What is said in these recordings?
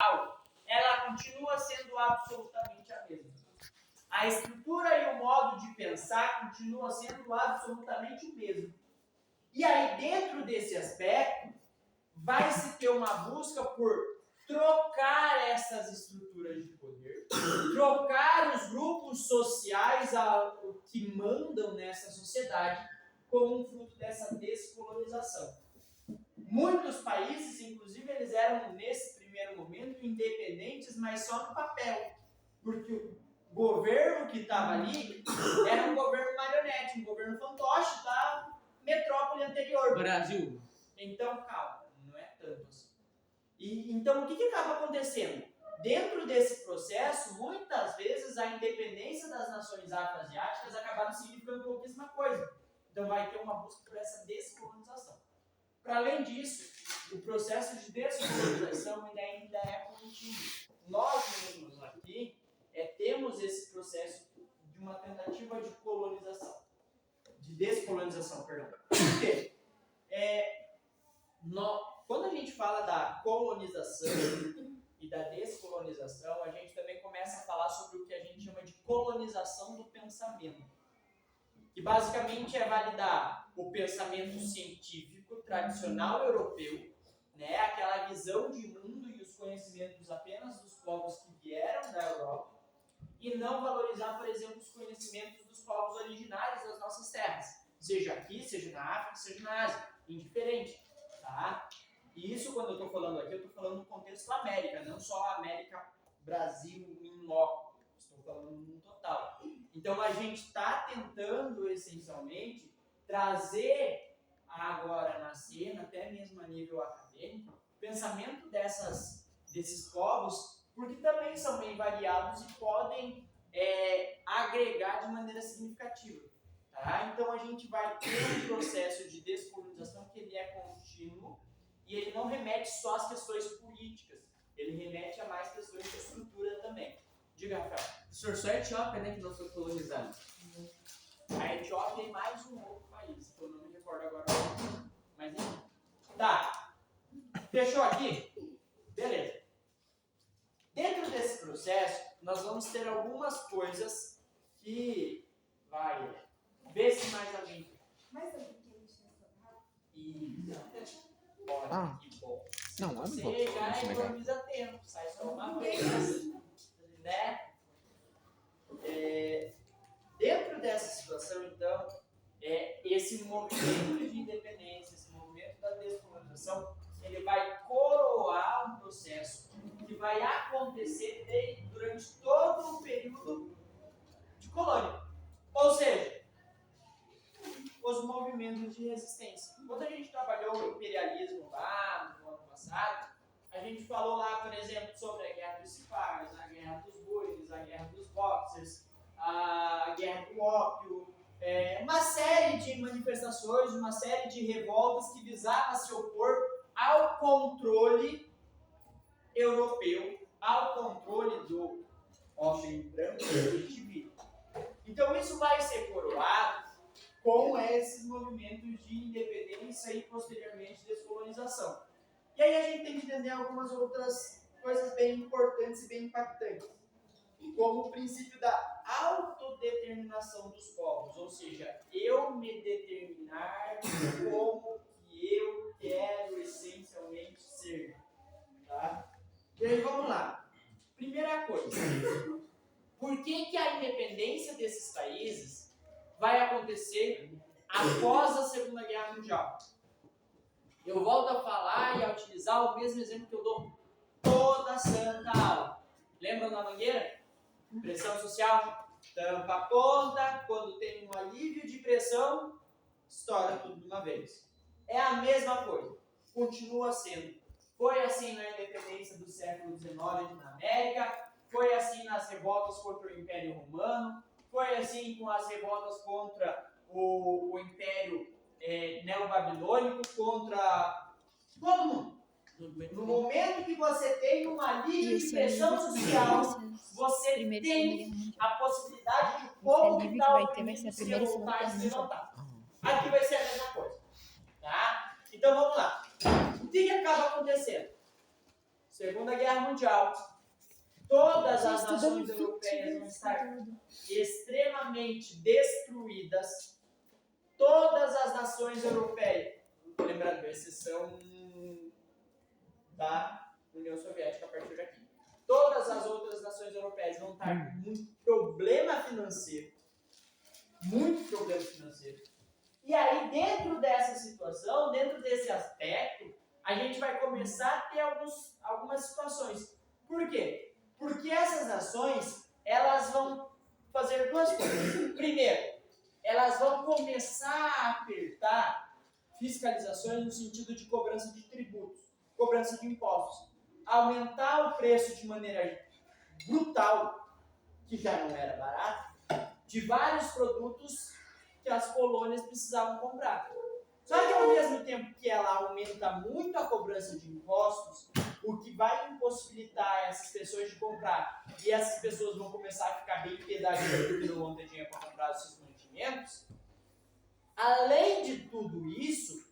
social, ela continua sendo absolutamente a mesma. A estrutura e o modo de pensar continua sendo absolutamente o mesmo. E aí, dentro desse aspecto, vai se ter uma busca por trocar essas estruturas de poder, trocar os grupos sociais que mandam nessa sociedade como um fruto dessa descolonização. Muitos países, inclusive, eles eram, nesse primeiro momento, independentes, mas só no papel. Porque o governo que estava ali era um governo marionete, um governo fantoche da metrópole anterior. Brasil. Então, calma, não é tanto assim. Então, o que acaba acontecendo? Dentro desse processo, muitas vezes, a independência das nações afro-asiáticas acaba significando pouquíssima coisa. Então, vai ter uma busca por essa descolonização. Para além disso, o processo de descolonização ainda é contínuo. Nós mesmos aqui temos esse processo de uma tentativa de colonização, de descolonização, perdão. Por quê? Quando a gente fala da colonização e da descolonização, a gente também começa a falar sobre o que a gente chama de colonização do pensamento, que basicamente é validar o pensamento científico tradicional europeu, né, aquela visão de mundo e os conhecimentos apenas dos povos que vieram da Europa, e não valorizar, por exemplo, os conhecimentos dos povos originários das nossas terras, seja aqui, seja na África, seja na Ásia, indiferente, tá? E isso, quando eu estou falando aqui, eu estou falando no contexto América, não só América, Brasil, em loco, estou falando no total. Então, a gente está tentando, essencialmente, trazer agora na cena, até mesmo a nível acadêmico, o pensamento desses povos, porque também são bem variados e podem agregar de maneira significativa. Tá? Então, a gente vai ter um processo de descolonização que ele é contínuo e ele não remete só às questões políticas, ele remete a mais questões de estrutura também. Diga, Rafael. Professor, só a Etiópia, né, que não foi colonizada. A Etiópia é mais um outro país, que eu não me recordo agora. Mas enfim. Tá. Fechou aqui? Beleza. Dentro desse processo, nós vamos ter algumas coisas que vai ver se mais alguém. Mais alguém que a gente não E olha que bom. Não, não é Você bom. já economiza tempo, sai só uma vez, né? Dentro dessa situação, então, esse movimento de independência, esse movimento da descolonização, ele vai coroar um processo que vai acontecer durante todo o período de colônia. Ou seja, os movimentos de resistência. Quando a gente trabalhou o imperialismo lá no ano passado, a gente falou lá, por exemplo, sobre a guerra dos cipás, a guerra dos bois, a guerra dos boxers, a guerra do ópio, uma série de manifestações, uma série de revoltas que visavam se opor ao controle europeu, ao controle do homem branco indivíduo. Então isso vai ser coroado com esses movimentos de independência e posteriormente descolonização. E aí a gente tem que entender algumas outras coisas bem importantes e bem impactantes, como o princípio da autodeterminação dos povos, ou seja, eu me determinar como que eu quero essencialmente ser. Tá? E aí vamos lá. Primeira coisa, por que a independência desses países vai acontecer após a Segunda Guerra Mundial? Eu volto a falar e a utilizar o mesmo exemplo que eu dou toda a santa aula. Lembram da mangueira? Pressão social, tampa a ponta, quando tem um alívio de pressão, estoura tudo de uma vez. É a mesma coisa, continua sendo. Foi assim na independência do século XIX na América, foi assim nas revoltas contra o Império Romano, foi assim com as revoltas contra o Império Neobabilônico, contra todo mundo. No momento que você tem um alívio de pressão social, você tem a possibilidade de o povo que está oprimido se revoltar e se levantar. Aqui vai ser a mesma coisa. Tá? Então vamos lá. O que acaba acontecendo? Segunda Guerra Mundial, todas as nações europeias vão estar extremamente destruídas. Todas as nações europeias, lembrando, exceção da União Soviética a partir daqui. Todas as outras nações europeias vão estar com muito problema financeiro. Muito problema financeiro. E aí, dentro dessa situação, dentro desse aspecto, a gente vai começar a ter algumas situações. Por quê? Porque essas nações, elas vão fazer duas coisas. Primeiro, elas vão começar a apertar fiscalizações no sentido de cobrança de tributos, cobrança de impostos. Aumentar o preço de maneira brutal, que já não era barato, de vários produtos que as colônias precisavam comprar. Só que ao mesmo tempo que ela aumenta muito a cobrança de impostos, o que vai impossibilitar essas pessoas de comprar, e essas pessoas vão começar a ficar bem pedagidas porque não vão ter dinheiro para comprar os seus mantimentos, além de tudo isso,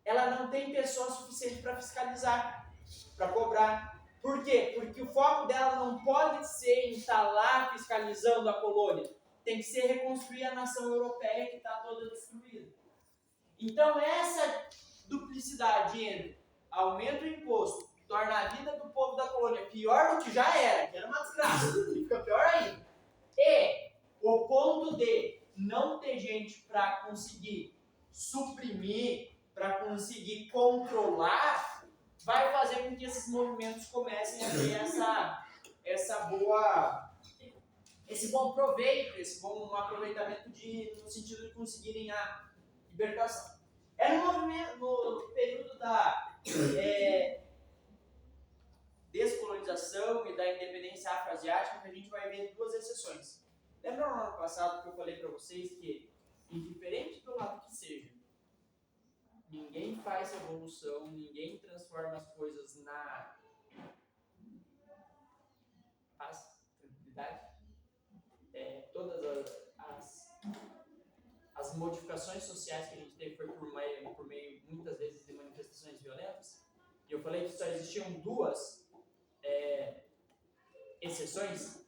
ela não tem pessoa suficiente para fiscalizar, para cobrar. Por quê? Porque o foco dela não pode ser em estar lá fiscalizando a colônia, tem que ser reconstruir a nação europeia que está toda destruída. Então essa duplicidade entre aumento do imposto, torna a vida do povo da colônia pior do que já era, que era uma desgraça, e fica pior ainda. E o ponto de não ter gente para conseguir suprimir, para conseguir controlar, vai fazer com que esses movimentos comecem a ter esse bom proveito, esse bom aproveitamento no sentido de conseguirem a libertação. É no período da descolonização e da independência afroasiática que a gente vai ver duas exceções. Lembra no ano passado que eu falei para vocês que, indiferente do lado que seja, ninguém faz revolução, ninguém transforma as coisas na paz, tranquilidade? Todas as modificações sociais que a gente teve foi por meio, muitas vezes, de manifestações violentas. E eu falei que só existiam duas exceções.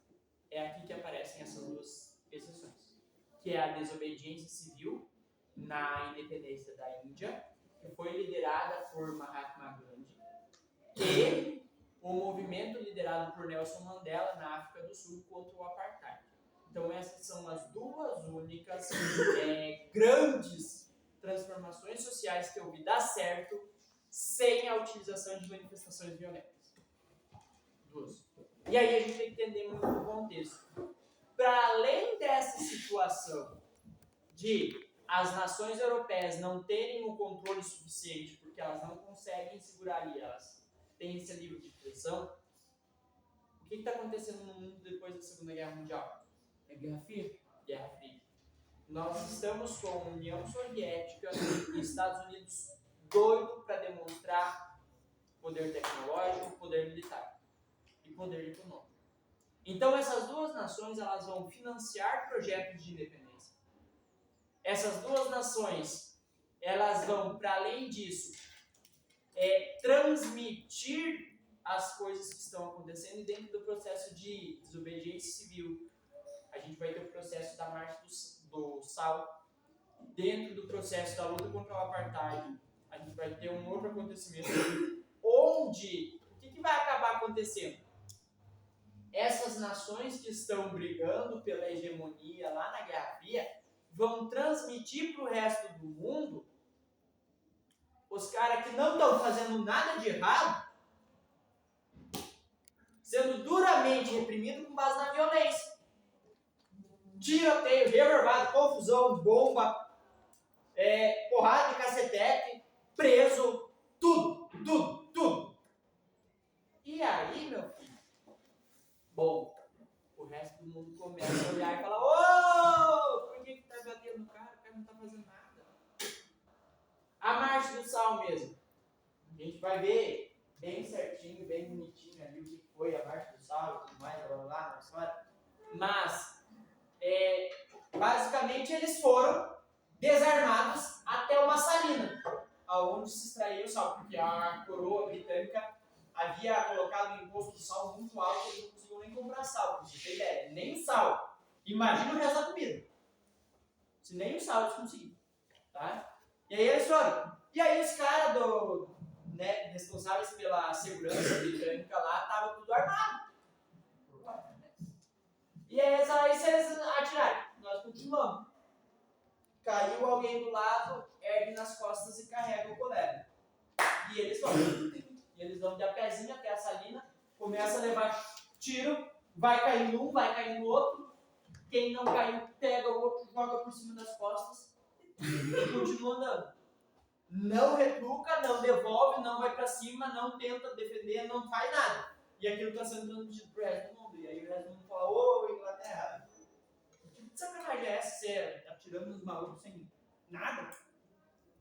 É aqui que aparecem essas duas exceções, que é a desobediência civil na independência da Índia, que foi liderada por Mahatma Gandhi, e o movimento liderado por Nelson Mandela na África do Sul contra o apartheid. Então essas são as duas únicas grandes transformações sociais que eu vi dar certo sem a utilização de manifestações violentas. Duas. E aí a gente tem que entender muito o contexto. Para além dessa situação de as nações europeias não terem o controle suficiente porque elas não conseguem segurar ali, elas têm esse livro de pressão, o que está acontecendo no mundo depois da Segunda Guerra Mundial? É Guerra Fria? Guerra Fria. Nós estamos com a União Soviética e Estados Unidos doido para demonstrar poder tecnológico, poder militar e poder econômico. Então essas duas nações elas vão financiar projetos de independência. Essas duas nações elas vão, para além disso, transmitir as coisas que estão acontecendo, e dentro do processo de desobediência civil a gente vai ter o processo da Marcha do Sal. Dentro do processo da luta contra o apartheid, a gente vai ter um outro acontecimento onde, o que vai acabar acontecendo? Essas nações que estão brigando pela hegemonia lá na Guerra Fria vão transmitir para o resto do mundo os caras que não estão fazendo nada de errado sendo duramente reprimidos com base na violência. Tiroteio, reverbado, confusão, bomba, porrada de cacetete, preso, tudo. E aí, meu filho, bom, o resto do mundo começa a olhar e falar: ô, por que tá batendo no cara? O cara não tá fazendo nada. A Marcha do Sal mesmo, a gente vai ver bem certinho, bem bonitinho ali o que foi a Marcha do Sal e tudo mais, lá na história. Mas basicamente eles foram desarmados até uma salina, aonde se extraía o sal, porque a coroa britânica havia colocado um imposto do sal muito alto, eles não conseguiam nem comprar sal, pra você ter ideia. Nem o sal. Imagina o resto da comida. Se nem o sal eles conseguiam. Tá? E aí eles foram. E aí os caras responsáveis pela segurança britânica lá estavam tudo armado. E aí eles atiraram. Nós continuamos. Caiu alguém do lado, ergue nas costas e carrega o colega. E eles vão. E eles vão de a pezinho até a salina, começa a levar tiro, vai cair num, vai cair no outro. Quem não caiu, pega o outro, joga por cima das costas e continua andando. Não retruca, não devolve, não vai pra cima, não tenta defender, não faz nada. E aquilo está sendo transmitido pro resto do mundo. E aí o resto do mundo fala, ô Inglaterra, que sacanagem é essa? Você atirando nos malucos sem nada?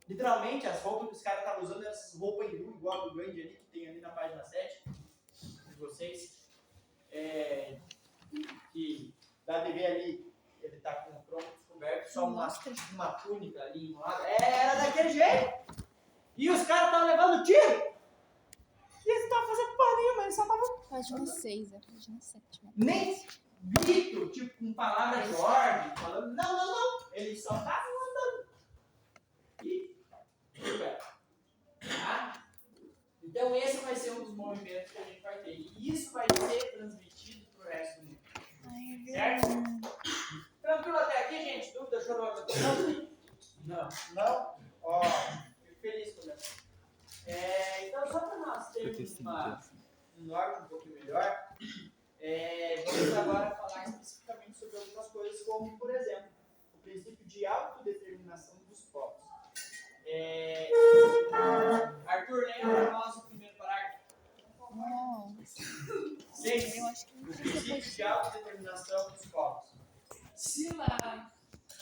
Literalmente, as roupas que os caras estavam usando eram essas roupas hindu, igual a do Gandhi ali, que tem ali na página 7 de vocês. Que dá de ver ali, ele tá com o tronco descoberto, só uma túnica ali enrolada. Era daquele jeito! E os caras estavam levando tiro! E eles não estavam fazendo porra nenhuma, eles só estavam. Página 6, é página 7. Nem grito, tipo, com palavras de ordem, falando. Não. Eles só estavam andando. E. Tá? Então, esse vai ser um dos movimentos que a gente vai ter. E isso vai ser transmitido pro resto do mundo. Certo? Tranquilo até aqui, gente? Dúvida, chorou? Não? Ó, fico feliz com isso. Então, só para nós termos um norte um pouquinho melhor, vamos agora falar especificamente sobre algumas coisas, como, por exemplo, o princípio de autodeterminação dos povos. Arthur, lembra para nós o primeiro parágrafo? Seis. O princípio de autodeterminação dos povos. Se lá,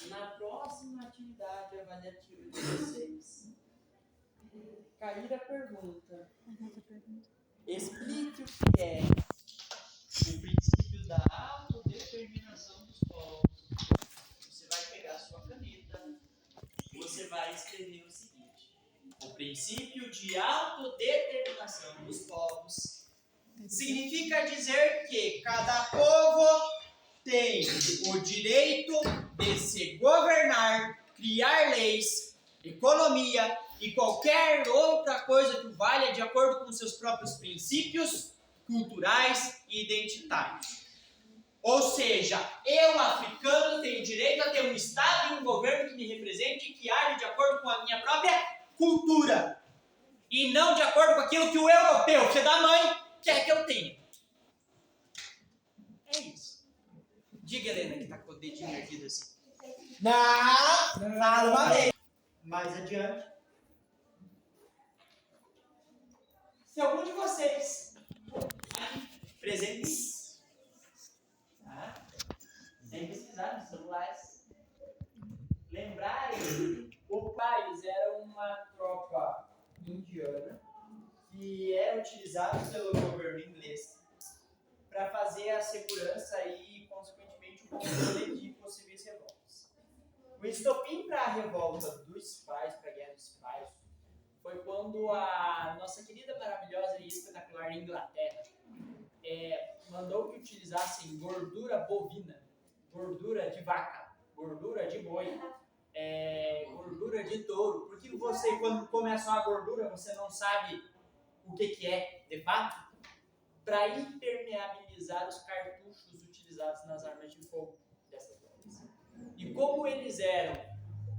na próxima atividade avaliativa de vocês, cair a pergunta, explique o que é o princípio da autodeterminação dos povos. Você vai pegar a sua caneta, você vai escrever o seguinte: o princípio de autodeterminação dos povos significa dizer que cada povo tem o direito de se governar, criar leis, economia e qualquer outra coisa que valha de acordo com seus próprios princípios culturais e identitários. Ou seja, eu, africano, tenho direito a ter um Estado e um governo que me represente e que age de acordo com a minha própria cultura. E não de acordo com aquilo que o europeu, filho da mãe, quer que eu tenha. É isso. Diga, Helena, que tá com o dedinho erguido assim. Não. Mais adiante. Se algum de vocês presentes, tá? Sem pesquisar nos celulares, lembrarem, o país era uma tropa indiana que era utilizada pelo governo inglês para fazer a segurança e, consequentemente, o controle de possíveis revoltas. O estopim para a revolta dos Spies, para a Guerra dos Spies, foi quando a nossa querida, maravilhosa e espetacular Inglaterra mandou que utilizassem gordura bovina, gordura de vaca, gordura de boi, gordura de touro. Porque você, quando come só a gordura, você não sabe o que é, de fato, para impermeabilizar os cartuchos utilizados nas armas de fogo dessas bombas. E como eles eram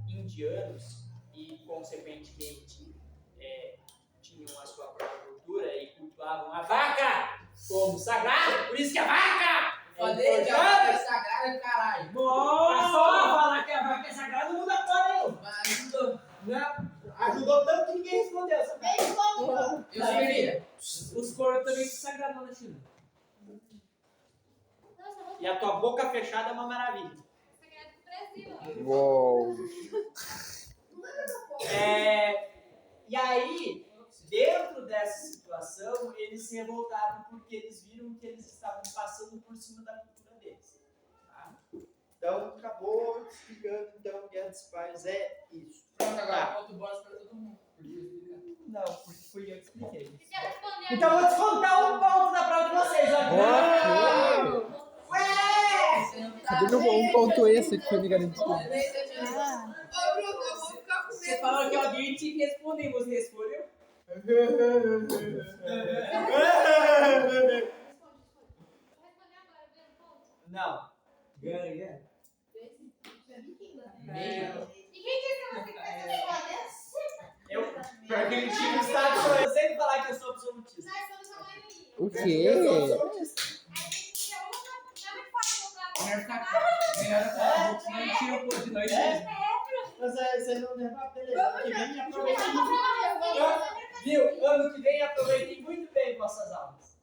indianos e, consequentemente, tinham a sua própria cultura e cultuavam a vaca como sagrada, por isso que a vaca Falei que a vaca é sagrada, caralho. Nossa, só falar que a vaca é sagrada não muda porra nenhuma. Mas ajudou tanto que ninguém respondeu. Sabe? Eu sabia. Os coros também são sagrados na China. E a tua boca fechada é uma maravilha. Uou. E aí, dentro dessa situação, eles se revoltaram porque eles viram que eles estavam passando por cima da cultura deles. Tá? Então, acabou explicando, então, Guerra dos Spies é isso. Pronto, agora ponto bônus pra todo mundo. Por isso, explica. Não, porque fui eu que expliquei. Você quer responder Então eu vou descontar um ponto da prova de vocês, ó. Ué! Você não tá Cadê meu um ponto esse que foi me garantido? Ah, Ô, Bruno, eu vou ficar com Você falou que alguém tinha que responder, você respondeu? Não. Ganha. meio. E quem disse que você quer responder? Eu, pra aquele time estado, eu sempre falar que eu sou absolutista. Nós somos a maioria. O quê? A gente é uma, não é muito fácil comprar. Melhor ficar melhor ficar um pouquinho e tira o pô de nós mesmo. Vocês não levar, beleza. Ano que vem aproveitem muito. Vamos Viu? Ano que vem aproveitem muito bem vossas aulas.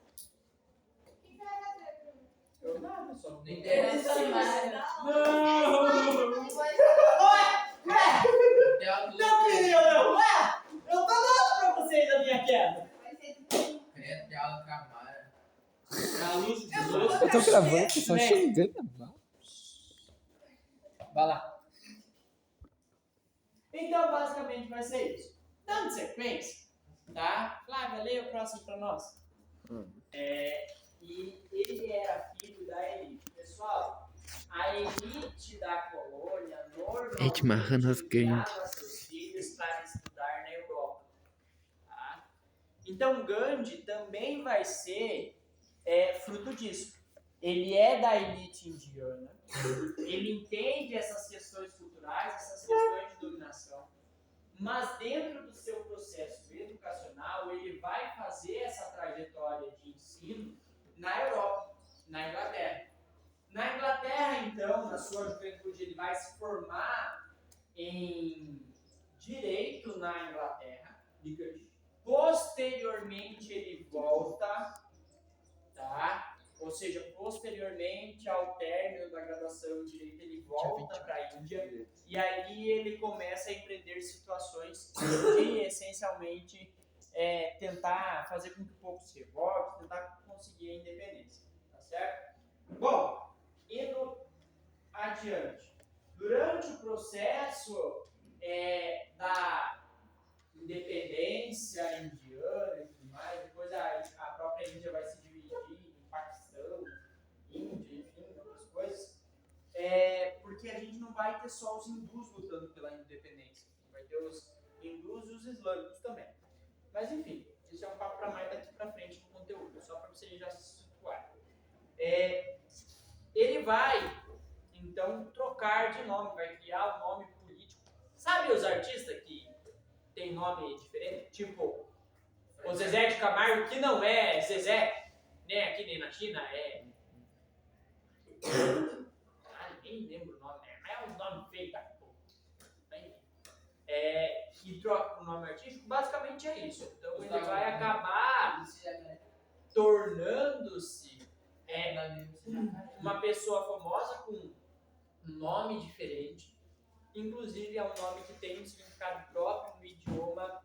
O que você vai fazer, Bruno? Eu nada, só. Não interessa. Não! Não, querido, não! Ué! Eu tô dando pra vocês a minha queda. Vai ser tudo. Credo, de aula camara. A luz dos Eu tô gravando, tô só xingando. Vai lá. Então, basicamente, vai ser isso. Dando sequência, tá? Flávia, leia o próximo pra nós. E ele era filho da elite. Pessoal, a elite da colônia Gente, marrando as normalmente ganhas. enviava seus filhos para estudar na Europa. Tá? Então, Gandhi também vai ser fruto disso. Ele é da elite indiana, ele entende essas questões culturais, essas questões de dominação, mas dentro do seu processo educacional, ele vai fazer essa trajetória de ensino na Europa, na Inglaterra. Na Inglaterra, então, na sua juventude, ele vai se formar em Direito na Inglaterra. Posteriormente, ele volta, tá? Ou seja, posteriormente ao término da graduação em Direito, ele volta para a Índia e aí ele começa a empreender situações de, essencialmente, tentar fazer com que o povo se revolte, tentar conseguir a independência, tá certo? Bom, indo adiante. Durante o processo da independência indiana e tudo mais, depois a própria Índia vai se dividir em Paquistão, Índia, enfim, outras coisas, porque a gente não vai ter só os hindus lutando pela independência, vai ter os hindus e os islâmicos também. Mas enfim, isso é um papo para mais daqui para frente no conteúdo, só para vocês já se situarem. Ele vai, então, trocar de nome, vai criar um nome político. Sabe os artistas que tem nome diferente? Tipo, o Zezé de Camargo, que não é Zezé, né? Aqui nem na China, nem lembro o nome, né? É um nome feio da porra. E troca o nome artístico, basicamente é isso. Então ele vai acabar tornando-se uma pessoa famosa com um nome diferente. Inclusive é um nome que tem um significado próprio no idioma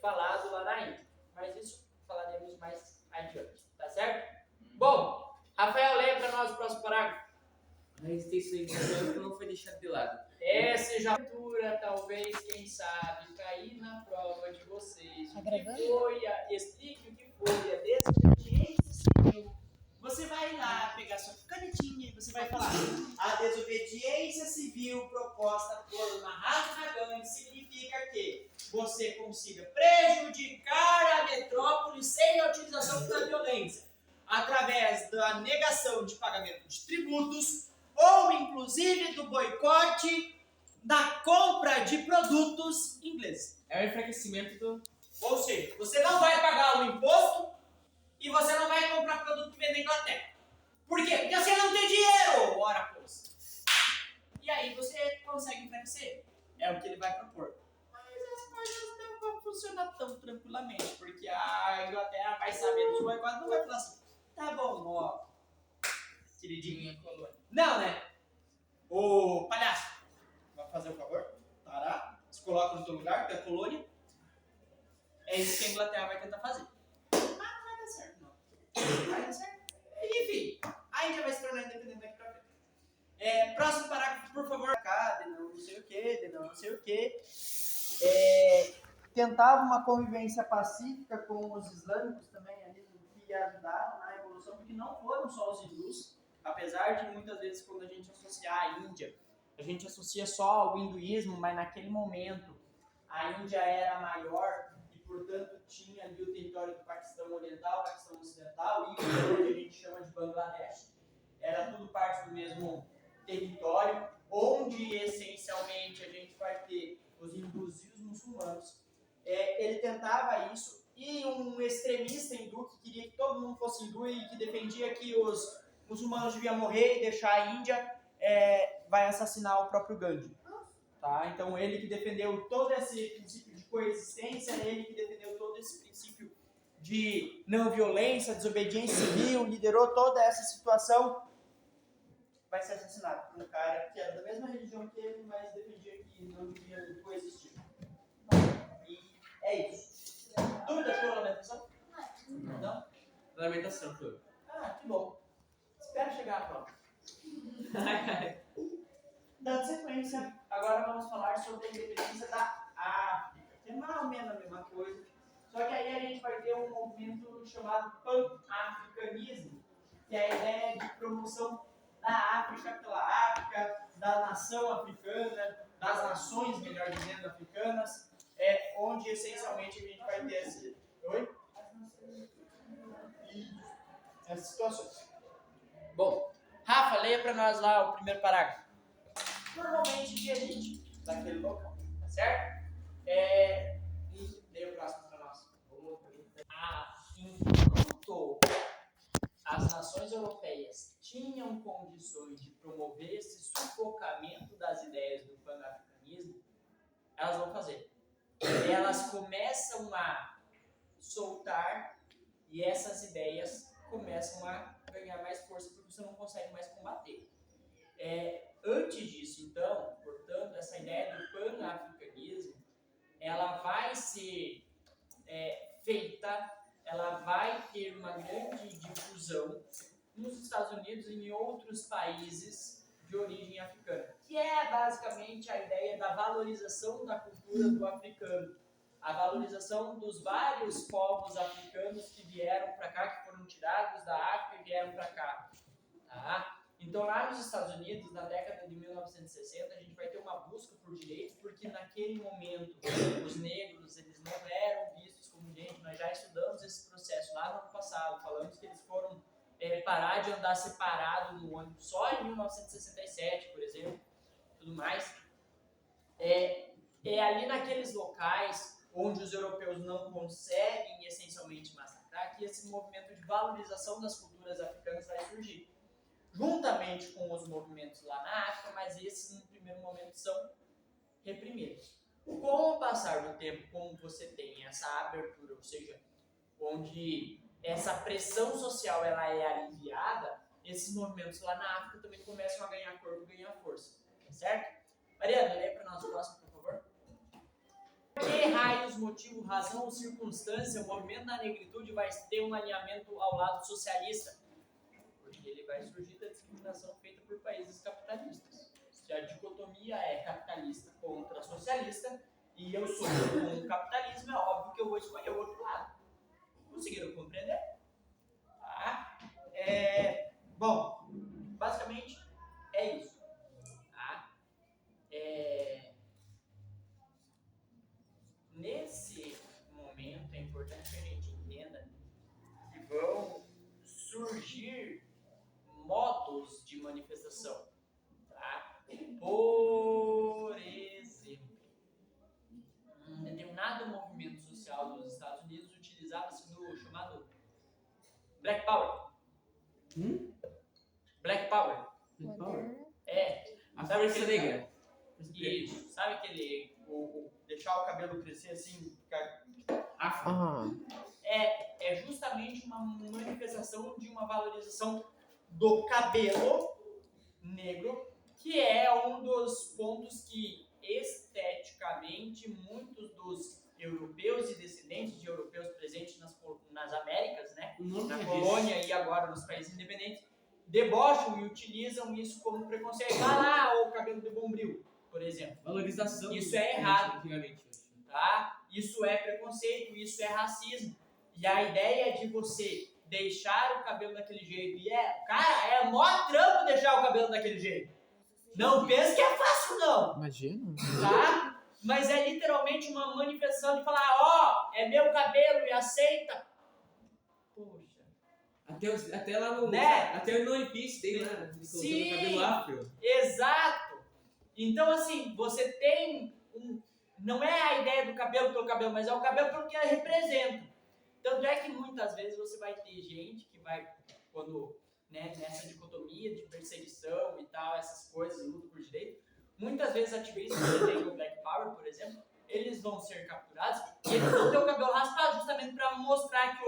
falado lá na Índia. Mas isso falaremos mais adiante, tá certo? Bom, Rafael, leia para nós o próximo parágrafo. A resistência indiana não foi deixada de lado. Essa já aventura, talvez, quem sabe, cair na prova de vocês. Tá O que gravando? explique o que foi a desobediência civil. Você vai lá pegar sua canetinha e você vai falar: a desobediência civil proposta por Mahatma Gandhi significa que você consiga prejudicar a metrópole sem a utilização da violência, através da negação de pagamento de tributos ou inclusive do boicote da compra de produtos ingleses. É o enfraquecimento do... Ou seja, você não vai pagar o imposto e você não vai comprar produto que vem da Inglaterra. Por quê? Porque você não tem dinheiro, ora pois. E aí você consegue enfraquecer. É o que ele vai propor. Mas as coisas não vão funcionar tão tranquilamente, porque a Inglaterra vai saber dos boicotes, não vai falar assim: tá bom, ó, queridinha colônia. Não, né? Ô, palhaço, vai fazer um favor? Tará, se coloca no teu lugar, que é a colônia. É isso que a Inglaterra vai tentar fazer. Mas não vai dar certo, não. Não vai dar certo. Enfim, a Índia vai se tornar independente daqui pra frente. Próximo parágrafo, por favor. Cá, de não sei o que, de não sei o que. tentava uma convivência pacífica com os islâmicos também, ali, que ajudaram na evolução, porque não foram só os hindus, apesar de muitas vezes quando a gente associar a Índia, a gente associa só ao hinduísmo, mas naquele momento a Índia era maior e, portanto, tinha ali o território do Paquistão Oriental, Paquistão Ocidental e o que hoje a gente chama de Bangladesh. Era tudo parte do mesmo território, onde essencialmente a gente vai ter os hindus e os muçulmanos. Ele tentava isso, e um extremista hindu que queria que todo mundo fosse hindu e que defendia que os muçulmanos deviam morrer e deixar a Índia, vai assassinar o próprio Gandhi. Tá? Então ele que defendeu todo esse princípio de coexistência, ele que defendeu todo esse princípio de não violência, desobediência civil, liderou toda essa situação, vai ser assassinado por um cara que era da mesma religião que ele, mas defendia que não devia coexistir. E é isso. Dúvida, show, lamentação? Não? Lamentação, show. Ah, que bom. Espero chegar à prova. Dando sequência, agora vamos falar sobre a independência da África, que é mais ou menos a mesma coisa, só que aí a gente vai ter um movimento chamado pan-africanismo, que é a ideia de promoção da África pela África, da nação africana, das nações, melhor dizendo, africanas, onde essencialmente a gente vai ter essas situações. Bom, Rafa, leia para nós lá o primeiro parágrafo. Normalmente de elite daquele local, tá certo? E leia o próximo para nós. Enquanto as nações europeias tinham condições de promover esse sufocamento das ideias do pan-africanismo, elas vão fazer. Elas começam a soltar e essas ideias começam a ganhar mais força porque você não consegue mais combater. Antes disso, então, portanto, essa ideia do pan-africanismo, ela vai ser feita, ela vai ter uma grande difusão nos Estados Unidos e em outros países de origem africana, que é basicamente a ideia da valorização da cultura do africano, a valorização dos vários povos africanos que vieram para cá, que foram tirados da África e vieram para cá. Tá? Então, lá nos Estados Unidos, na década de 1960, a gente vai ter uma busca por direitos, porque naquele momento os negros eles não eram vistos como gente. Nós já estudamos esse processo lá no ano passado, falamos que eles foram parar de andar separado no ônibus só em 1967, por exemplo, tudo mais. Ali naqueles locais onde os europeus não conseguem essencialmente massacrar, que esse movimento de valorização das culturas africanas vai surgir, juntamente com os movimentos lá na África, mas esses no primeiro momento são reprimidos. Com o passar do tempo, como você tem essa abertura, ou seja, onde essa pressão social ela é aliviada, esses movimentos lá na África também começam a ganhar corpo, ganhar força, certo? Mariana, lê para nós o próximo, por favor. Por que raios, motivo, razão ou circunstância o movimento da negritude vai ter um alinhamento ao lado socialista? Porque ele vai surgir da discriminação feita por países capitalistas. Se a dicotomia é capitalista contra socialista, e eu sou contra o capitalismo, é óbvio que eu vou escolher o outro lado. Conseguiram compreender? Tá? Bom, basicamente é isso. Tá? Nesse momento é importante que a gente entenda que vão surgir modos de manifestação. Tá? Por exemplo, um determinado movimento social dos Estados Unidos utilizava-se do chamado Black Power. Black Power. A força negra. Isso. Sabe aquele deixar o cabelo crescer assim, ficar é justamente uma manifestação de uma valorização do cabelo negro, que é um dos pontos que esteticamente muitos dos europeus e descendentes de europeus presentes nas Américas, né, na colônia e agora nos países independentes, debocham e utilizam isso como preconceito. Vai lá o cabelo de Bombril, por exemplo. Valorização. Isso é errado. Antigamente. tá? Isso é preconceito, isso é racismo. E a ideia de você deixar o cabelo daquele jeito, cara, é mó trampo deixar o cabelo daquele jeito. Não pense que é fácil, não, Imagina. tá? Mas é literalmente uma manifestação de falar, ó, é meu cabelo e aceita. Poxa. Até lá no. Né? Até no One Piece tem lá. Eles Sim. colocando cabelo afro. Exato. Então, assim, você tem não é a ideia do cabelo pelo cabelo, mas é o cabelo pelo que ele representa. Tanto é que muitas vezes você vai ter gente que vai, quando, né, nessa dicotomia de perseguição e tal, essas coisas, luta por direito, muitas vezes ativistas que tem o Black Power, por exemplo, eles vão ser capturados e eles vão ter o cabelo raspado justamente para mostrar que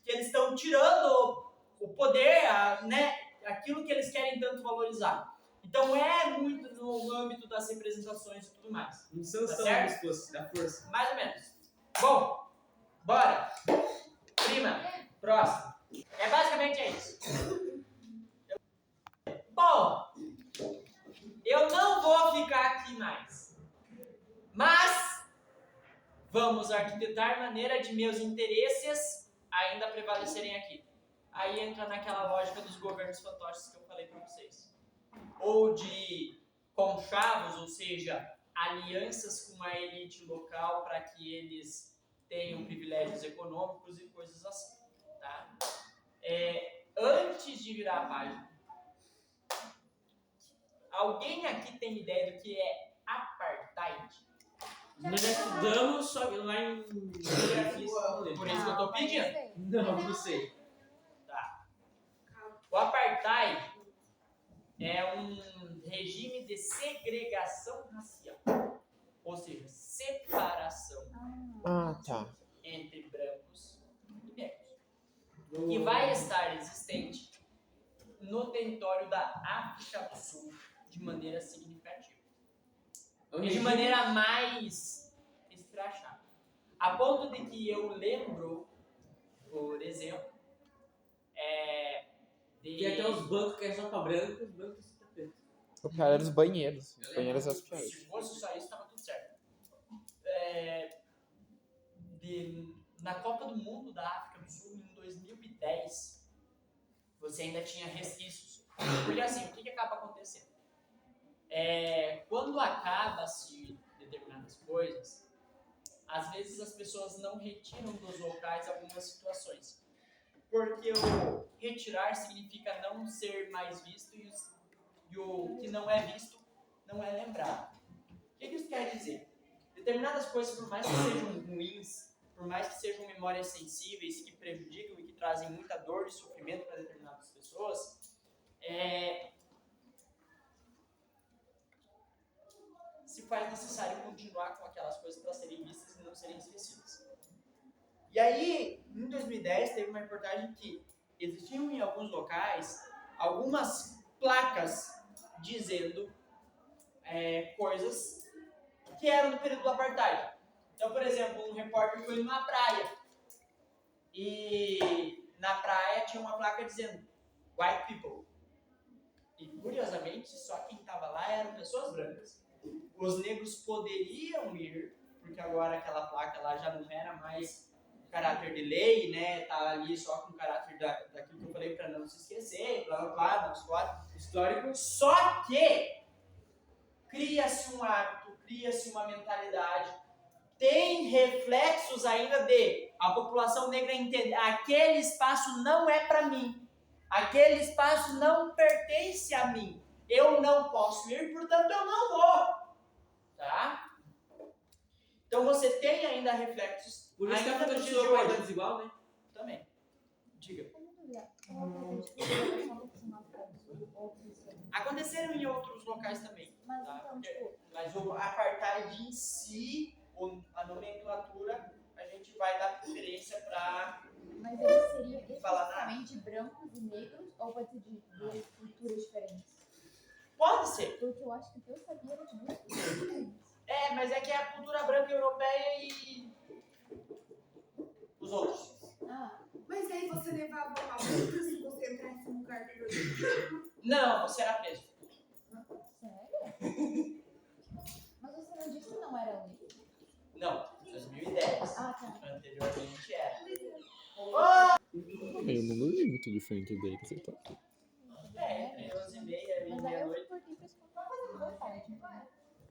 eles estão tirando o poder, né, aquilo que eles querem tanto valorizar. Então é muito no âmbito das representações e tudo mais. Não são Tá só certo? da força. Mais ou menos. Bom, bora. Prima, próximo. É basicamente isso. Bom, eu não vou ficar aqui mais. Mas vamos arquitetar maneira de meus interesses ainda prevalecerem aqui. Aí entra naquela lógica dos governos fantoches que eu falei para vocês. Ou de conchavos, ou seja, alianças com a elite local para que eles tenham privilégios econômicos e coisas assim, tá? Antes de virar a página, alguém aqui tem ideia do que é apartheid? Nós já estudamos, só que lá em geografia. Por isso que eu tô pedindo. Não sei. Tá. O apartheid é um regime de segregação racial, ou seja, separação Ah, tá. entre brancos e negros, que vai estar existente no território da África do Sul de maneira significativa. E de maneira mais escrachada. A ponto de que eu lembro, por exemplo, E até os bancos que é só pra branco, os bancos só pra preto. O pior era os banheiros. Os banheiros eram os piores. se fosse só isso, tava tudo certo. Na Copa do Mundo da África do Sul, em 2010, você ainda tinha resquícios. Porque assim, o que acaba acontecendo? Quando acaba-se determinadas coisas, às vezes as pessoas não retiram dos locais algumas situações. Porque o retirar significa não ser mais visto e o que não é visto não é lembrado. O que isso quer dizer? Determinadas coisas, por mais que sejam ruins, por mais que sejam memórias sensíveis, que prejudicam e que trazem muita dor e sofrimento para determinadas pessoas, se faz necessário continuar com aquelas coisas para serem vistas e não serem esquecidas. E aí, em 2010, teve uma reportagem que existiam em alguns locais algumas placas dizendo coisas que eram do período do apartheid. Então, por exemplo, um repórter foi numa praia e na praia tinha uma placa dizendo white people. E, curiosamente, só quem estava lá eram pessoas brancas. Os negros poderiam ir, porque agora aquela placa lá já não era mais caráter de lei, né? Tá ali só com o caráter daquilo que eu falei para não se esquecer, blá blá blá, não histórico. Só que cria-se um hábito, cria-se uma mentalidade, tem reflexos ainda de a população negra entender aquele espaço não é para mim, aquele espaço não pertence a mim, eu não posso ir, portanto eu não vou, tá? Então você tem ainda reflexos. Por isso que ainda a nos dias de pessoa hoje. é desigual, né? Também. Diga. Aconteceram em outros locais também. Mas Tá? então, tipo, Mas o apartheid em si, a nomenclatura, a gente vai dar preferência para... mas eles seriam Fala nada. especificamente brancos e negros ou pode ser de duas culturas diferentes? Pode ser. Porque eu acho que o que eu sabia era de duas culturas diferentes. Mas é que é a cultura branca europeia e os outros. Ah, Mas aí você levava uma multa se você entrasse num lugar violento? Não, você era preso. sério? Mas você não disse que não era lei? Eu não vi muito diferente dele, você tá? Entre 11h30 e Mas aí eu meia-noite. cortei pra escutar.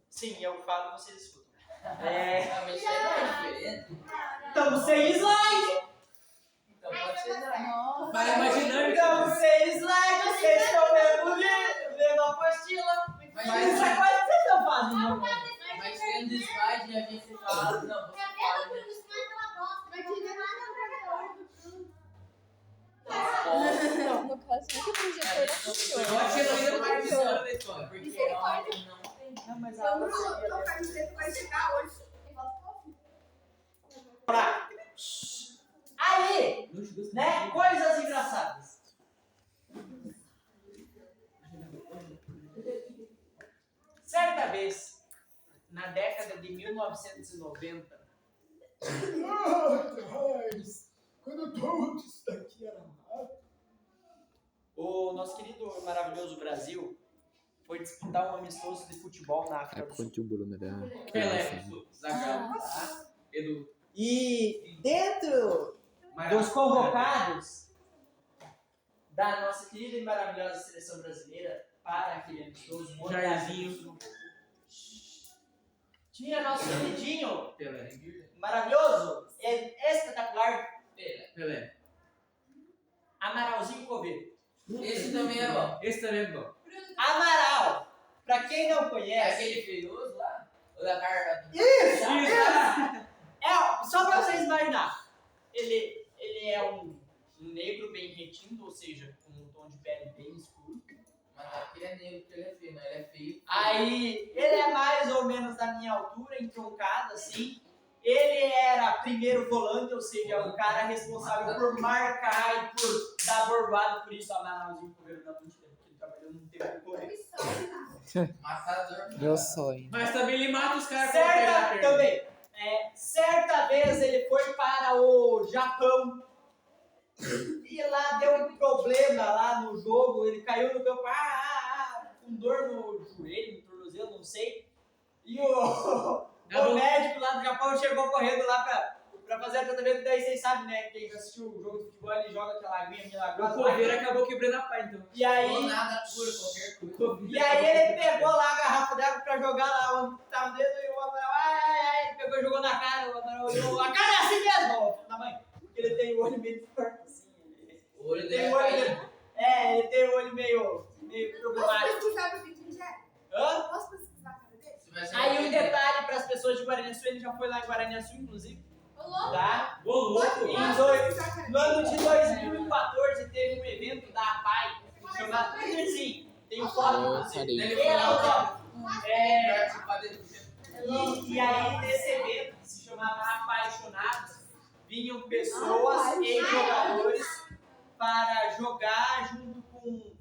Sim, eu falo, vocês escutam. Mas isso aí não é diferente. Estamos sem slide! Então pode ser não. Nossa. Vai imaginando. Estamos sem slide, vocês estão vendo a apostila. Mas isso é coisa que vocês estão fazendo. Mas tendo slide a gente fala, não, você fala. Não, no caso, não que o projetor não funciona. Eu achei ainda mais bizarro da história, porque ela não. Não, mas Então, Bruno, tua camiseta vai chegar hoje. Aí, né? Coisas engraçadas. Certa vez, na década de 1990, Quando tudo isso daqui era mato. o nosso querido e maravilhoso Brasil foi disputar um amistoso de futebol na É África do Sul. quanto o Bruno era Pelé, criança. Zagallo, Edu. E dentro dos convocados da nossa querida e maravilhosa seleção brasileira para aquele amistoso, Jairzinho. tinha nosso queridinho, Pelé. maravilhoso, espetacular, Pelé. Amaralzinho Coveiro. Esse também é bom. Esse também é bom. Amaral, pra quem não É conhece, aquele feioso lá? Ou da cara? só pra vocês imaginarem, ele é um negro bem retinto, ou seja, com um tom de pele bem escuro. Mas não é porque ele é negro, porque ele é feio, não. Ele é feio. Aí, ele é mais ou menos da minha altura, entroncado, assim. Ele era primeiro volante, ou seja, o cara responsável por marcar e por dar borbada, por isso o Amaralzinho Coveiro na mentira, porque ele trabalhou num tempo de correr. Matador. Meu sonho. Mas também ele mata os caras com a perna. Certa, também, certa vez ele foi para o Japão e lá deu um problema lá no jogo, ele caiu no campo, com dor no joelho, no tornozelo, não sei, e o médico lá do Japão chegou correndo lá pra fazer o tratamento, daí vocês sabem, né, quem já assistiu o jogo de futebol, ele joga aquela aguinha O milagrosa Coveiro lá, acabou quebrando a pá, então. e aí... Ou nada cura qualquer coisa. E aí ele pegou lá a garrafa d'água pra jogar lá onde tava o dedo e o Amaral, ele pegou e jogou na cara, o Amaral olhou, a cara é assim mesmo, filho da mãe, porque ele tem o olho meio torto assim, O olho ele dele tem o olho meio, ele tem o olho meio Posso problemático. pesquisar o que ele é? Hã? Posso pesquisar a cara dele? Você vai ser Aí um detalhe pras pessoas de Guaraniaçu, ele já foi lá em Guaraniaçu, inclusive, tá? Ô, louco! No ano de 2014 teve um evento da APAI, chamado, sim, tem um foto, inclusive, Ele tem lá o foto. participar dele. E aí, nesse evento, que se chamava Apaixonados, vinham pessoas e jogadores para jogar junto com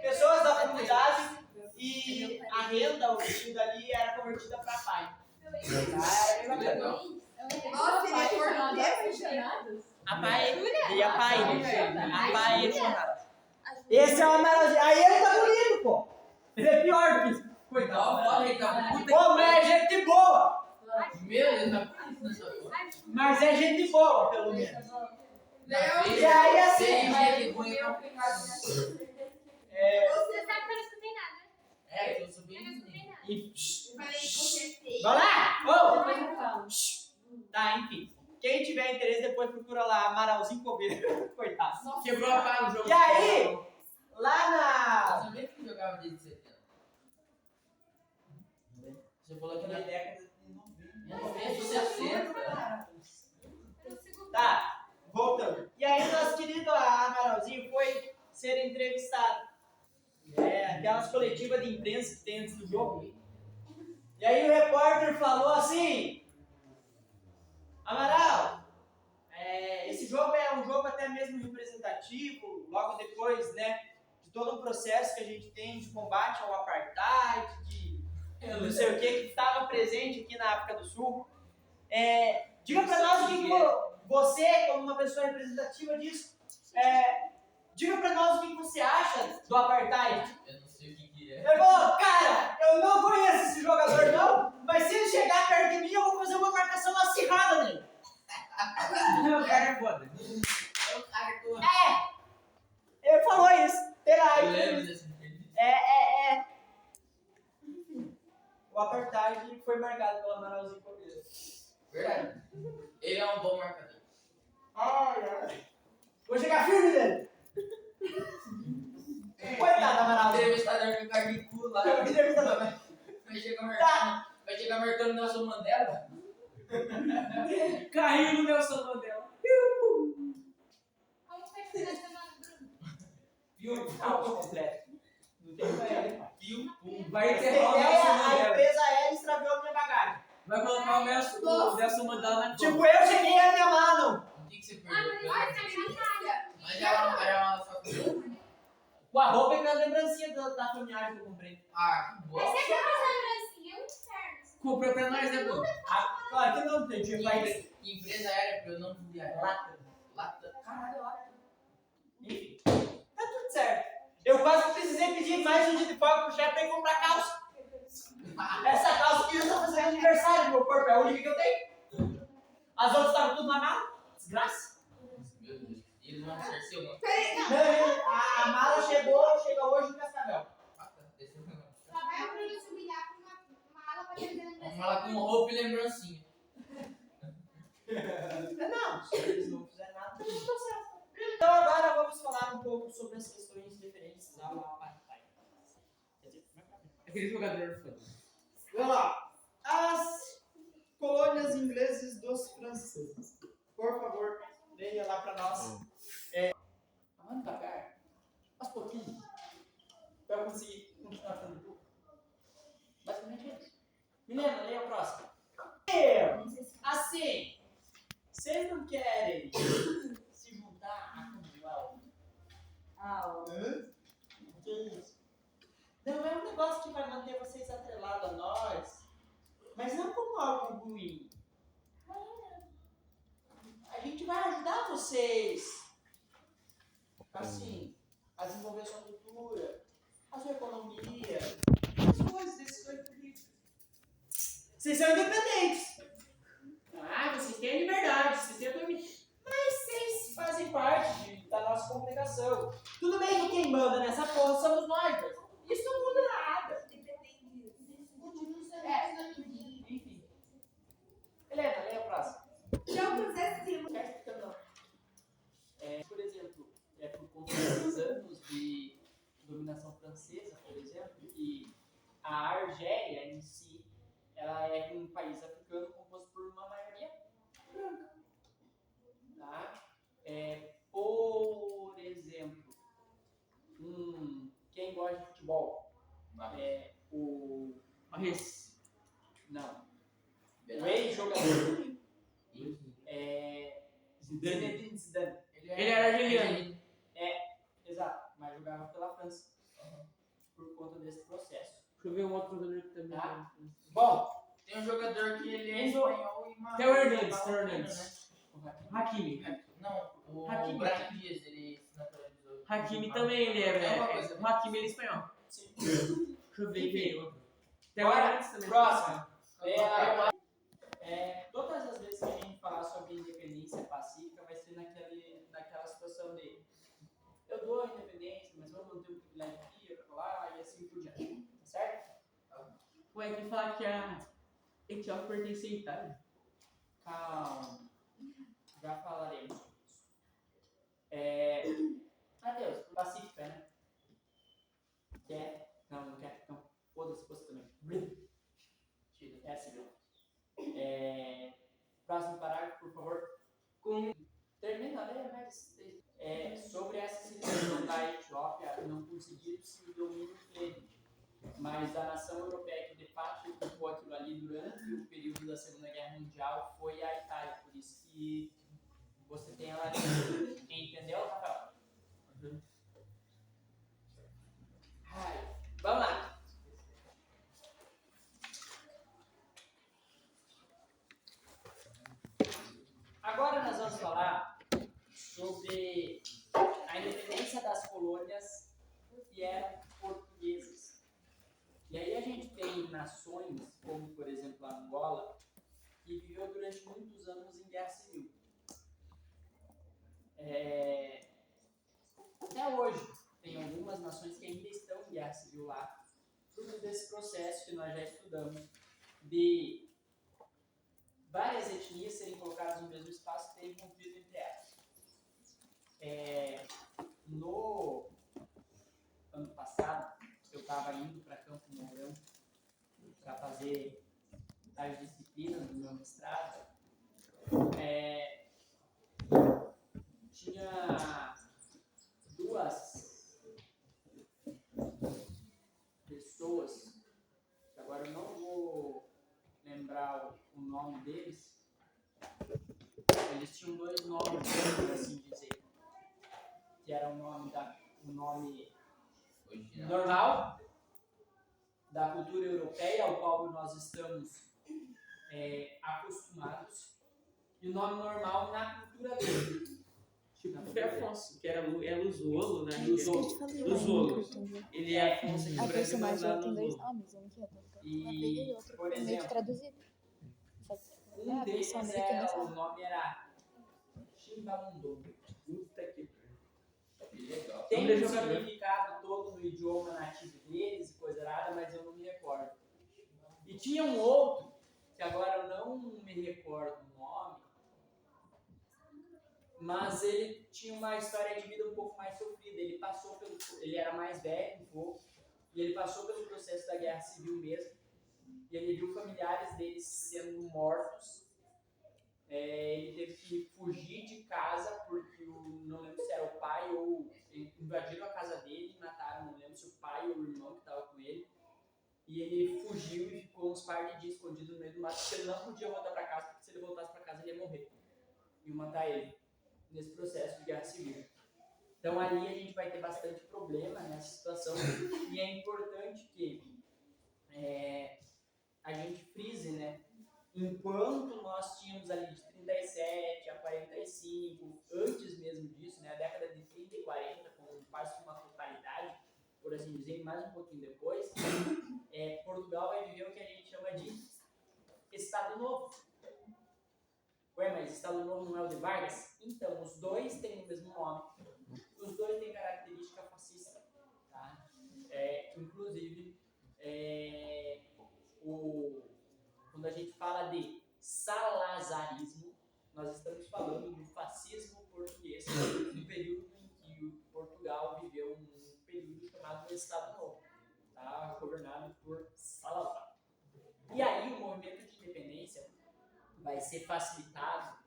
pessoas da comunidade e a renda, o vestido ali, era convertida para pai. Legal. Nossa, ele é português? Apaixonados. Esse é o Amaralzinho. Aí ele tá bonito, pô. Ele é pior do que isso. Coitado, fala ele tá puta Pô, mas é gente boa. Meu, ele tá puta nessa foto. Mas é gente boa, pelo menos. E aí, E aí, assim, sem gente ruim é complicado. Você sabe que eu não escutei nada. É, eu sou Eu bem não assim. escutei nada. Falei com você. Vai lá! Depois eu falo. Tá, enfim. Quem tiver interesse, depois procura lá, Amaralzinho Coveiro. Coitado. Quebrou a pá no jogo. E aí, lá Eu na... sabia que jogava desde 70. Você falou que na década de 60. Tá, voltando. E aí, nosso querido Amaralzinho foi ser entrevistado. Aquelas coletivas de imprensa que tem antes do jogo. E aí o repórter falou assim: Amaral, esse jogo é um jogo até mesmo representativo, logo depois, né, de todo o processo que a gente tem de combate ao apartheid, de não sei o que estava presente aqui na África do Sul. Diga pra nós o que você, como uma pessoa representativa disso, diga pra nós o que você acha do apartheid. Eu não sei o que é. Ele falou, cara, eu não conheço esse jogador não, mas se ele chegar perto de mim, eu vou fazer uma marcação acirrada nele. O cara é foda. foi marcado pelo Amaralzinho Cordeiro. Verdade. Ele é um bom marcador. Ai, ai. Vou chegar firme nele. Coitado, Amaralzinho. Entrevistador com cara de cu lá. Entrevistador, né? Vai chegar marcando Nelson Mandela. Caiu no Nelson Mandela. Como foi que você tá chamando, Bruno? Viu? Caos completo. Não tem pra ele. Vai Essa enterrar o ideia, Nelson a Mandela. empresa aérea extraviou minha bagagem. Vai colocar o Nelson Mandela na Tipo, Copa. eu cheguei a minha mala. O que você Ah, mas perdeu? vai ser chateada. Mas ela só tem. O arroba é aquela lembrancinha da familiar que eu comprei. Ah, que Mas bosta. você quer fazer lembrancinha? É um inferno. Comprou pra nós, né, Bruno? Claro que não, tem dinheiro pra isso. Que empresa aérea pra eu não viajar? Lata. Lata. Caralho, lata. Enfim, tá tudo certo. Eu quase precisei pedir mais um dia de folga pro chefe pra ir comprar calça. Essa calça que eu tô fazendo aniversário do meu corpo é a única que eu tenho. As outras estavam tudo na mala. Desgraça. Meu Deus. Eles vão ser seu, mano. Peraí, não. Não, a mala chega hoje no Cascavel. Ah, tá. Desceu o negócio. Só vai o Bruno se humilhar com uma mala pra fazer lembrancinha. Vamos lá com roupa e lembrancinha. Não, se eles não fizerem nada, tá tudo certo. Então agora vamos falar um pouco sobre as questões referentes ao apartheid. Aquele jogador foi. Vamos lá. As colônias inglesas dos franceses. Por favor, leia lá para nós. Vamos devagar. Aos pouquinhos. Para eu conseguir continuar fazendo tudo. Basicamente é isso. Milena, leia o próximo. Assim, vocês não querem se juntar a Commonwealth? Que isso? Não, é um negócio que vai manter vocês atrelados a nós, mas não como algo ruim. A gente vai ajudar vocês, assim, a desenvolver sua cultura, a sua economia, as coisas decisões políticas. Vocês são independentes. Ah, vocês têm liberdade, vocês têm autonomia. Mas vocês fazem parte da nossa congregação. Tudo bem que quem manda nessa porra somos nós, mas isso não muda nada. Enfim. Helena, leia a próxima. Já pusesse Por exemplo, por conta desses anos de dominação francesa, por exemplo, e a Argélia em si, ela é um país africano composto por uma maioria branca. Tá? Por exemplo, quem gosta de futebol? Não. O ex-jogador. Zinedine Zidane. Ele era argeliano. Exato, mas jogava pela França. Por conta desse processo. Deixa eu ver um outro jogador que também. Tá. Bom, Tem um jogador que ele é Enzo- espanhol e Theo Hernandes. Hakimi. Não, o Hakimi. Brahim Dias, ele se naturalizou. Hakimi também, ele é. uma coisa. O Hakimi ele é espanhol. sim. Deixa eu ver quem é outro. Theo Bora, Hernandes também. próximo. Todas as vezes que a gente falar sobre independência pacífica, vai ser naquela situação de eu dou a independência, mas vamos manter um privilégio aqui, outro lá, e assim por diante. Tá certo? Ué, quem fala que a Etiópia pertence à Itália? Calma. Já falaremos sobre isso. Matheus, pacífica, né? Quer? Não quer? Não. Foda-se você também. Tira. Civil. Próximo parágrafo, por favor. Termina a ler, mas sobre essa situação da Etiópia não conseguir se domínio pleno, mas a nação europeia que de fato ocupou aquilo ali durante o período da Segunda Guerra Mundial foi a Itália, por isso que você tem ela ali. Entendeu, Rafael? Vamos lá. Agora nós vamos falar sobre a independência das colônias que eram portuguesas. E aí a gente tem nações, como por exemplo a Angola, que viveu durante muitos anos em guerra civil. Até hoje, tem algumas nações que ainda estão em guerra civil lá, fruto desse processo que nós já estudamos de várias etnias serem colocadas no mesmo espaço e terem conflito entre elas. No ano passado, eu estava indo para Campo Mourão para fazer as disciplinas do meu mestrado. Tinha duas pessoas, que agora eu não vou lembrar o nome deles. Eles tinham dois nomes, por assim dizer, que era o nome normal da cultura europeia, ao qual nós estamos acostumados, e o nome normal na cultura dele. Tipo, foi Afonso, que era Luzolo, né? Isso que eu te falei, Luzolo. né? Ele é Afonso aqui A no Brasil, mas personagem lá ela tem dois Luzolo. nomes, um que é uma E, veia e outro por meio que exemplo, traduzido. Só que um a deles versão americana o nome era Chimbamundombo. Puta que legal. Tem Nome um de jogador. significado todo no idioma nativo deles, e coisa errada, mas eu não me recordo. E tinha um outro, que agora eu não me recordo o nome, mas ele tinha uma história de vida um pouco mais sofrida. Ele era mais velho um pouco, e ele passou pelo processo da Guerra Civil mesmo, e ele viu familiares deles sendo mortos. Ele teve que fugir de casa porque não lembro se era o pai ou invadiram a casa dele e mataram, não lembro se o pai ou o irmão que estava com ele. E ele fugiu e ficou uns par de dias escondido no meio do mato, porque ele não podia voltar para casa, porque se ele voltasse para casa ele ia morrer. Iam matar ele nesse processo de guerra civil. Então ali a gente vai ter bastante problema nessa situação, e é importante que a gente frise, né? Enquanto nós tínhamos ali de 37 a 45, antes mesmo disso, né, a década de 30 e 40, com quase que uma totalidade, por assim dizer, mais um pouquinho depois, Portugal vai viver o que a gente chama de Estado Novo. Ué, mas Estado Novo não é o de Vargas? Então, os dois têm o mesmo nome, os dois têm característica fascista. Tá? Inclusive, quando a gente fala de salazarismo, nós estamos falando do fascismo português, um período em que Portugal viveu um período chamado Estado Novo, tá? Governado por Salazar. E aí o movimento de independência vai ser facilitado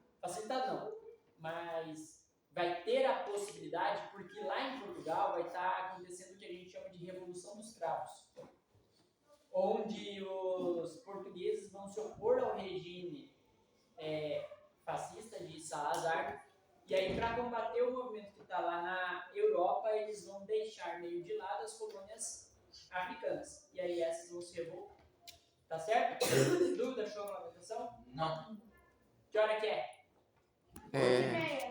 não, mas vai ter a possibilidade, porque lá em Portugal vai estar acontecendo o que a gente chama de Revolução dos Cravos, onde os portugueses vão se opor ao regime fascista de Salazar, e aí para combater o movimento que está lá na Europa, eles vão deixar meio de lado as colônias africanas, e aí essas vão se revoltar. Tá certo? Dúvida, show na votação? Não. Que hora que é? É.